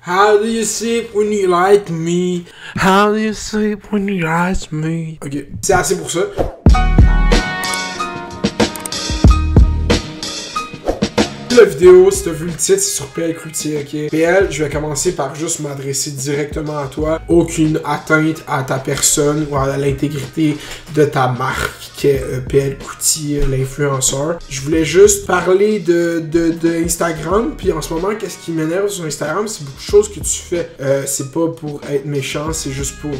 How do you sleep when you lie to me? How do you sleep when you lie to me? Ok, c'est assez pour ça. La vidéo, si t'as vu le titre, c'est sur PL Cloutier, ok? PL, je vais commencer par juste m'adresser directement à toi. Aucune atteinte à ta personne ou à l'intégrité de ta marque, qui est PL Cloutier, l'influenceur. Je voulais juste parler de Instagram, puis en ce moment, qu'est-ce qui m'énerve sur Instagram, c'est beaucoup de choses que tu fais. C'est pas pour être méchant, c'est juste pour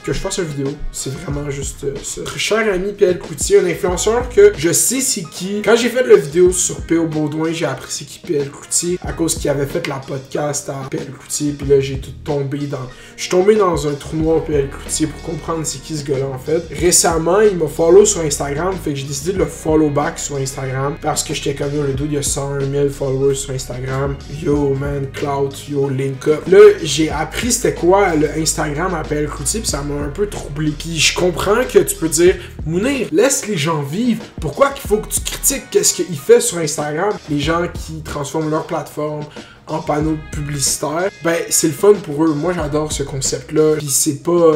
que je fasse une vidéo. C'est vraiment juste ça. Notre cher ami PL Cloutier, un influenceur que je sais c'est qui. Quand j'ai fait la vidéo sur P.O. Baudouin, j'ai appris c'est qui PL Cloutier à cause qu'il avait fait la podcast à PL Cloutier, puis là j'ai tout tombé dans... Je suis tombé dans un trou noir PL Cloutier pour comprendre c'est qui ce gars-là en fait. Récemment, il m'a follow sur Instagram, fait que j'ai décidé de le follow back sur Instagram parce que j'étais comme yo, le dude il y a 101 000 followers sur Instagram. Yo man, clout, yo link up. Là, j'ai appris c'était quoi le Instagram à PL Cloutier, puis ça m'a un peu troublé. Puis je comprends que tu peux dire Mounir, laisse les gens vivre. Pourquoi qu'il faut que tu critiques qu'est-ce qu'il fait sur Instagram? Les gens qui transforment leur plateforme en panneaux publicitaires, ben c'est le fun pour eux. Moi j'adore ce concept-là. Puis c'est pas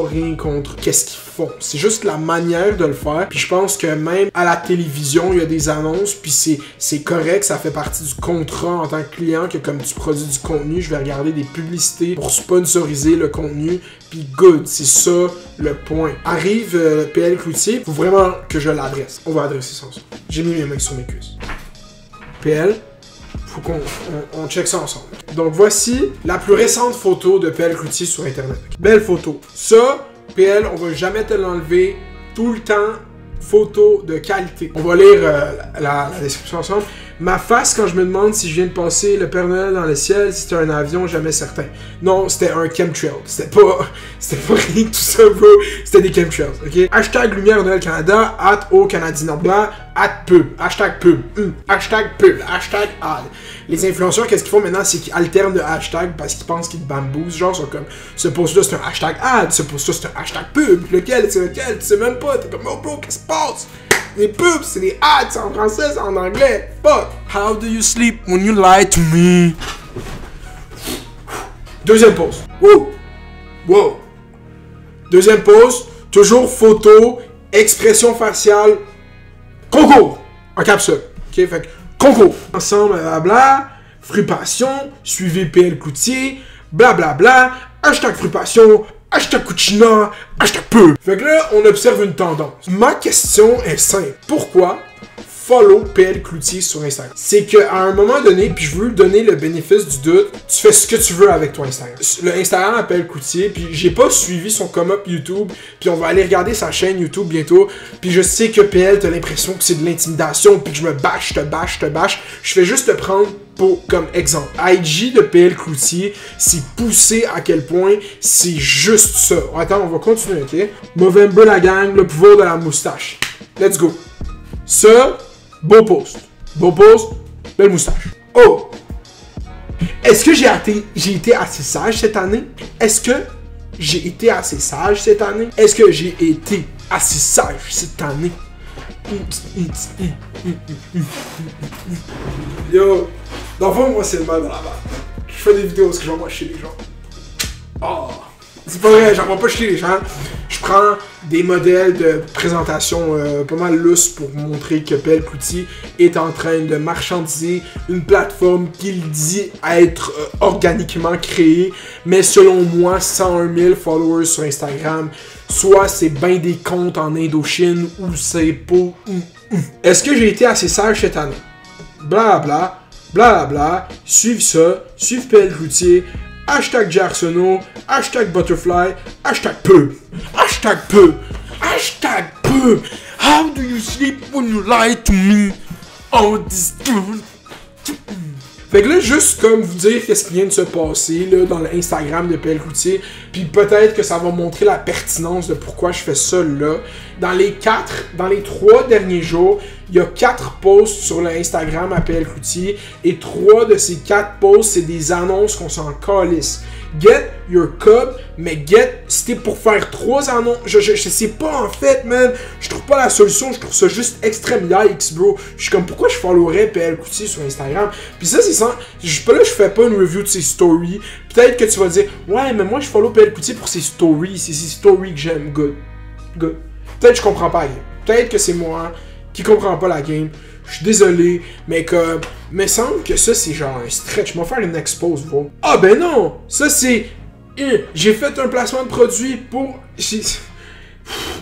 rien contre qu'est-ce qu'ils font. C'est juste la manière de le faire. Puis je pense que même à la télévision, il y a des annonces. Puis c'est correct, ça fait partie du contrat en tant que client que comme tu produis du contenu, je vais regarder des publicités pour sponsoriser le contenu. Puis good, c'est ça le point. Arrive PL Cloutier, faut vraiment que je l'adresse. On va adresser ça ensemble. J'ai mis mes mains sur mes cuisses. PL, faut qu'on check ça ensemble. Donc voici la plus récente photo de PL Cloutier sur internet. Belle photo. Ça, PL, on va jamais te l'enlever. Tout le temps, photo de qualité. On va lire la description ensemble. Ma face quand je me demande si je viens de passer le Père Noël dans le ciel, si c'était un avion, jamais certain. Non, c'était un chemtrail. C'était pas rien de tout ça, bro. C'était des chemtrails, ok? Hashtag Lumière Noël Canada, @ Canadien blanc, @pub, hashtag pub, hashtag pub, hashtag ad. Les influenceurs, qu'est-ce qu'ils font maintenant, c'est qu'ils alternent le hashtag parce qu'ils pensent qu'ils bamboozent. Genre, ils sont comme, ce post-là c'est un hashtag ad, ce post-là c'est un hashtag pub. Lequel, c'est lequel, tu sais même pas. T'es comme, oh bro, qu'est-ce qui se passe? Les pubs, c'est des ads, c'est en français, c'est en anglais. Fuck. How do you sleep when you lie to me? Deuxième pause. Wow. Wow. Deuxième pause. Toujours photo, expression faciale. Concours. En capsule. Ok, fait que concours. Ensemble, blabla. Frupation. Suivez PL Cloutier. Blablabla. Hashtag frupation. Hashtag Cucina, hashtag peu. Fait que là, on observe une tendance. Ma question est simple. Pourquoi follow PL Cloutier sur Instagram? C'est qu'à un moment donné, puis je veux donner le bénéfice du doute, tu fais ce que tu veux avec ton Instagram. Le Instagram à PL Cloutier, puis j'ai pas suivi son come-up YouTube, puis on va aller regarder sa chaîne YouTube bientôt, puis je sais que PL, t'as l'impression que c'est de l'intimidation, puis que je me bâche, te bâche. Je fais juste te prendre comme exemple. IG de PL Cloutier, c'est poussé à quel point c'est juste ça. Attends, on va continuer, ok? Movember la gang, le pouvoir de la moustache. Let's go. Ça, beau post. Beau post, belle moustache. Oh! Est-ce que j'ai été assez sage cette année? Est-ce que j'ai été assez sage cette année? Est-ce que j'ai été assez sage cette année? Yo! Dans le fond, moi, c'est le mal de la barre. Je fais des vidéos parce que j'envoie chier les gens. Oh! C'est pas vrai, j'envoie pas chier les gens. Je prends des modèles de présentation pas mal lousses pour montrer que PL Cloutier est en train de marchandiser une plateforme qu'il dit être organiquement créée, mais selon moi, 101 000 followers sur Instagram, soit c'est ben des comptes en Indochine ou c'est pas... Est-ce que j'ai été assez sage cette année? Blablabla. Blablabla, suivez ça, suivez PL Cloutier, hashtag Jarsono, hashtag Butterfly, hashtag pub, hashtag pub, hashtag pub. How do you sleep when you lie to me? Oh, this dude. Fait que là, juste comme vous dire qu'est-ce qui vient de se passer là, dans l'Instagram de PL Cloutier, puis peut-être que ça va montrer la pertinence de pourquoi je fais ça là. dans les 3 derniers jours, il y a 4 posts sur l'Instagram à PL Cloutier et 3 de ces 4 posts, c'est des annonces qu'on s'en calisse. Get your cub, mais c'était pour faire 3 annonces. Je sais pas en fait, man. Je trouve pas la solution, je trouve ça juste extrême yikes, bro. Je suis comme, pourquoi je followerais PL Cloutier sur Instagram? Puis ça, c'est sans. Je fais pas une review de ses stories. Peut-être que tu vas dire, ouais, mais moi je follow PL Cloutier pour ses stories. C'est ses stories que j'aime. Good. Peut-être que je comprends pas la game. Peut-être que c'est moi qui comprends pas la game. Je suis désolé, mais comme. Mais semble que ça, c'est genre un stretch. Je vais faire une expose, bro. Ah ben non! Ça, c'est. J'ai fait un placement de produit pour.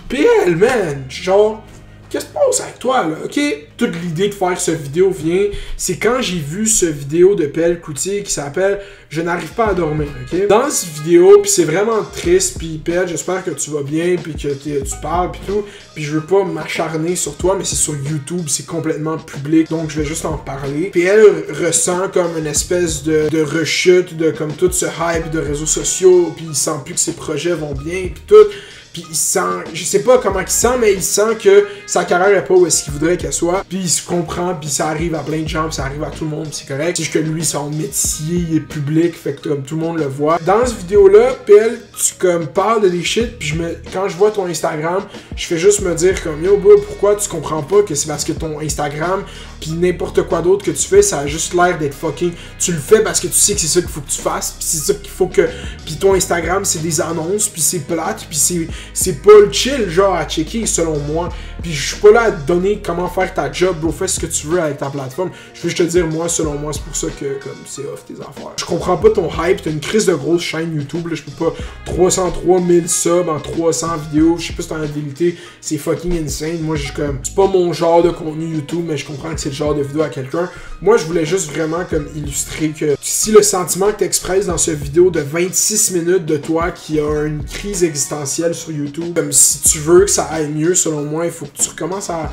PL, man! Genre. Qu'est-ce qui se passe avec toi, là? Ok? Toute l'idée de faire cette vidéo vient. C'est quand j'ai vu ce vidéo de PL Cloutier qui s'appelle Je n'arrive pas à dormir, ok? Dans cette vidéo, puis c'est vraiment triste, puis PL, j'espère que tu vas bien, puis que tu parles, puis tout. Puis je veux pas m'acharner sur toi, mais c'est sur YouTube, c'est complètement public, donc je vais juste en parler. PL ressent comme une espèce de rechute, de comme tout ce hype de réseaux sociaux, puis il sent plus que ses projets vont bien, puis tout. Puis il sent, je sais pas comment il sent, mais il sent que sa carrière est pas où est-ce qu'il voudrait qu'elle soit. Puis il se comprend, puis ça arrive à plein de gens, puis ça arrive à tout le monde, c'est correct. C'est juste que lui, son métier, il est public, fait que comme tout le monde le voit. Dans cette vidéo-là, PL, tu comme parles de des shit, puis quand je vois ton Instagram, je fais juste me dire comme, yo bro, pourquoi tu comprends pas que c'est parce que ton Instagram, puis n'importe quoi d'autre que tu fais, ça a juste l'air d'être fucking... Tu le fais parce que tu sais que c'est ça qu'il faut que tu fasses, puis c'est ça qu'il faut que... Puis ton Instagram, c'est des annonces, puis c'est plate, puis c'est pas le chill, genre, à checker, selon moi. Puis je suis pas là à te donner comment faire ta job, bro, fais ce que tu veux avec ta plateforme. Je veux juste te dire, moi, selon moi, c'est pour ça que, comme, c'est off tes affaires. Je comprends pas ton hype, t'as une crise de grosse chaîne YouTube, là, je peux pas... 303 000 subs en 300 vidéos, je sais pas si t'en as délité, c'est fucking insane. Moi, je comme... C'est pas mon genre de contenu YouTube, mais je comprends que c'est le genre de vidéo à quelqu'un. Moi, je voulais juste vraiment, comme, illustrer que si le sentiment que t'expresses dans cette vidéo de 26 minutes de toi qui a une crise existentielle sur YouTube, comme si tu veux que ça aille mieux, selon moi, il faut que tu recommences à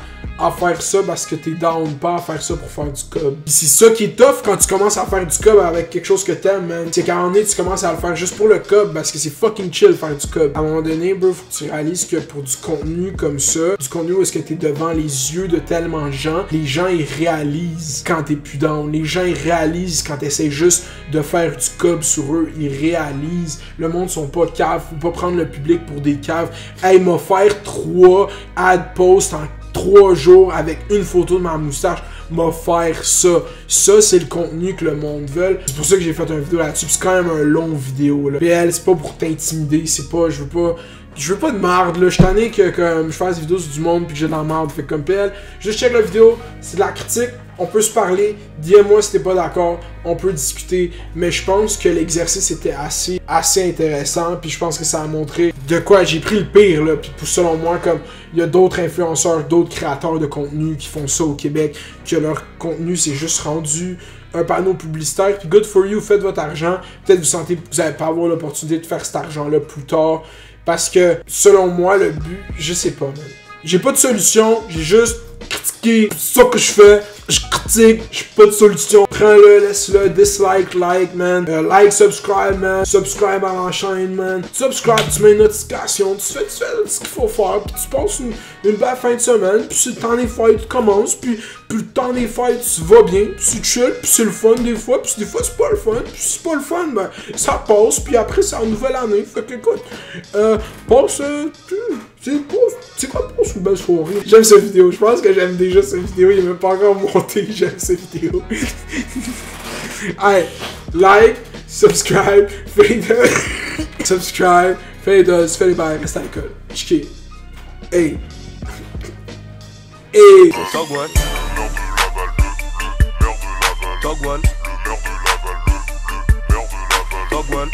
faire ça parce que t'es down, pas à faire ça pour faire du cob. Pis c'est ça qui est tough quand tu commences à faire du cob avec quelque chose que t'aimes, man. C'est qu'à un moment donné, tu commences à le faire juste pour le cob parce que c'est fucking chill faire du cob. À un moment donné, bro, faut que tu réalises que pour du contenu comme ça, du contenu où est-ce que t'es devant les yeux de tellement de gens, les gens ils réalisent quand t'es plus down. Les gens ils réalisent quand t'essaies juste de faire du cob sur eux, ils réalisent. Le monde sont pas caves, faut pas prendre le public pour des caves. Hey, m'a faire 3 ad posts en 3 jours avec une photo de ma moustache, m'a faire ça. Ça, c'est le contenu que le monde veut. C'est pour ça que j'ai fait une vidéo là-dessus. C'est quand même un long vidéo, là. PL, c'est pas pour t'intimider, c'est pas... Je veux pas de marde, là. Je suis tanné que comme je fasse des vidéos sur du monde puis que j'ai de la marde. Fait que comme PL, juste check la vidéo, c'est de la critique. On peut se parler, dis-moi si t'es pas d'accord, on peut discuter, mais je pense que l'exercice était assez intéressant, puis je pense que ça a montré de quoi j'ai pris le pire, là, puis selon moi, comme il y a d'autres influenceurs, d'autres créateurs de contenu qui font ça au Québec, que leur contenu c'est juste rendu un panneau publicitaire, puis good for you, faites votre argent, peut-être vous sentez que vous n'allez pas avoir l'opportunité de faire cet argent-là plus tard, parce que selon moi, le but, je sais pas, man. J'ai pas de solution, j'ai juste critiqué ça que je fais. Je critique, j'ai pas de solution. Prends-le, laisse-le, dislike, like, man. Like, subscribe, man. Subscribe à la chaîne, man. Subscribe, tu mets une notification. Tu fais ce qu'il faut faire. Puis tu passes une belle fin de semaine. Puis si le temps des fêtes commence. Puis le temps des fêtes, tu vas bien. Puis c'est chill. Puis c'est le fun des fois. Puis des fois, c'est pas le fun. Puis si c'est pas le fun, ben ça passe. Puis après, c'est la nouvelle année. Fait que écoute, passe. C'est quoi pour une belle soirée? J'aime cette vidéo, je pense que j'aime déjà cette vidéo, il est même pas encore monté, j'aime cette vidéo. Allez, like, subscribe, fais les bails, reste à l'école. Chiqué. Hey. Hey. Talk one. Talk one. Talk one.